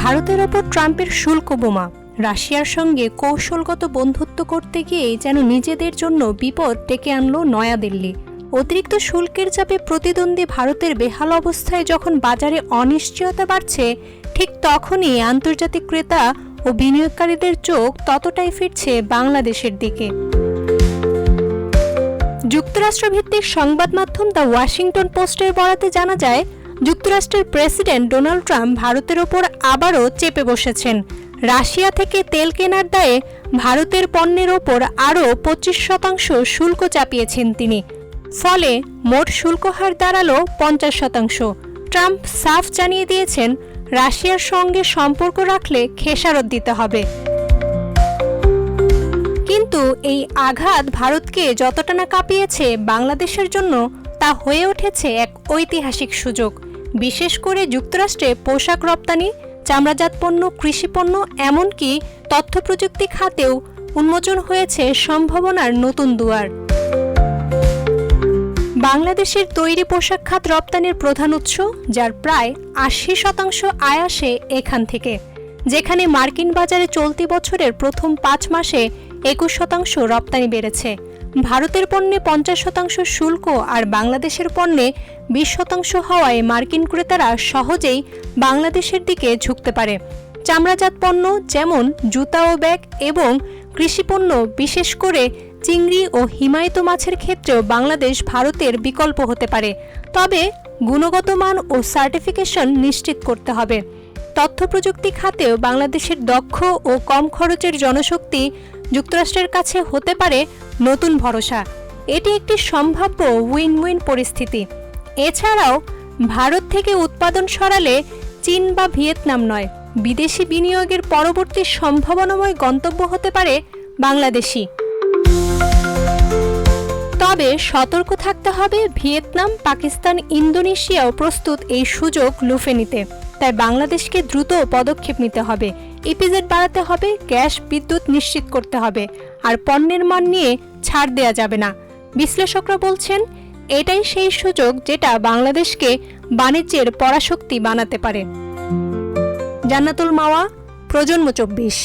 ভারতের ওপর ট্রাম্পের শুল্ক বোমা। রাশিয়ার সঙ্গে কৌশলগত বন্ধুত্ব করতে গিয়ে যেন নিজেদের জন্য বিপদ ডেকে আনলো নয়াদিল্লি। অতিরিক্ত শুল্কের চাপে প্রতিদ্বন্দ্বী ভারতের বেহাল অবস্থায় যখন বাজারে অনিশ্চয়তা বাড়ছে, ঠিক তখনই আন্তর্জাতিক ক্রেতা ও বিনিয়োগকারীদের চোখ ততটাই ফিরছে বাংলাদেশের দিকে। যুক্তরাষ্ট্রভিত্তিক সংবাদ মাধ্যম দ্য ওয়াশিংটন পোস্টের বরাতে জানা যায়, যুক্তরাষ্ট্রের প্রেসিডেন্ট ডোনাল্ড ট্রাম্প ভারতের ওপর আবারও চেপে বসেছেন। রাশিয়া থেকে তেল কেনার দায়ে ভারতের পণ্যের ওপর আরও 25% শুল্ক চাপিয়েছেন তিনি। ফলে মোট শুল্ক হার দাঁড়ালো 50%। ট্রাম্প সাফ জানিয়ে দিয়েছেন, রাশিয়ার সঙ্গে সম্পর্ক রাখলে খেসারত দিতে হবে। কিন্তু এই আঘাত ভারতকে যতটা না কাঁপিয়েছে, বাংলাদেশের জন্য তা হয়ে উঠেছে এক ঐতিহাসিক সুযোগ। বিশেষ করে যুক্তরাষ্ট্রে পোশাক রপ্তানি, চামড়াজাত পণ্য, কৃষিপণ্য, এমনকি তথ্য প্রযুক্তি খাতেও উন্মোচন হয়েছে সম্ভাবনার নতুন দুয়ার। বাংলাদেশের তৈরি পোশাক খাত রপ্তানির প্রধান উৎস, যার প্রায় 80% আয় আসে এখান থেকে। যেখানে মার্কিন বাজারে চলতি বছরের প্রথম 5 মাসে 21% রপ্তানি বেড়েছে। ভারতের পণ্যে 50% শুল্ক আর বাংলাদেশের পণ্যে 20% হওয়ায় মার্কিন ক্রেতারা সহজেই বাংলাদেশের দিকে ঝুঁকতে পারে। চামড়াজাত পণ্য যেমন জুতা ও ব্যাগ এবং কৃষিপণ্য, বিশেষ করে চিংড়ি ও হিমায়িত মাছের ক্ষেত্রেও বাংলাদেশ ভারতের বিকল্প হতে পারে। তবে গুণগত মান ও সার্টিফিকেশন নিশ্চিত করতে হবে। তথ্য প্রযুক্তি খাতেও বাংলাদেশের দক্ষ ও কম খরচের জনশক্তি যুক্তরাষ্ট্রের কাছে হতে পারে নতুন ভরসা। এটি একটি সম্ভাব্য উইন উইন পরিস্থিতি। এছাড়াও ভারত থেকে উৎপাদন সরালে চীন বা ভিয়েতনাম নয়, বিদেশি বিনিয়োগের পরবর্তী সম্ভাবনাময় গন্তব্য হতে পারে বাংলাদেশই। তবে সতর্ক থাকতে হবে, ভিয়েতনাম, পাকিস্তান, ইন্দোনেশিয়াও প্রস্তুত এই সুযোগ লুফে নিতে। তাই বাংলাদেশকে দ্রুত পদক্ষেপ নিতে হবে। ইপিজেড বাড়াতে হবে, গ্যাস বিদ্যুৎ নিশ্চিত করতে হবে, আর পণ্যের মান নিয়ে ছাড় দেয়া যাবে না। বিশ্লেষকরা বলছেন, এটাই সেই সুযোগ যেটা বাংলাদেশকে বাণিজ্যের পরাশক্তি বানাতে পারে। জান্নাতুল মাওয়া, প্রজন্ম 24।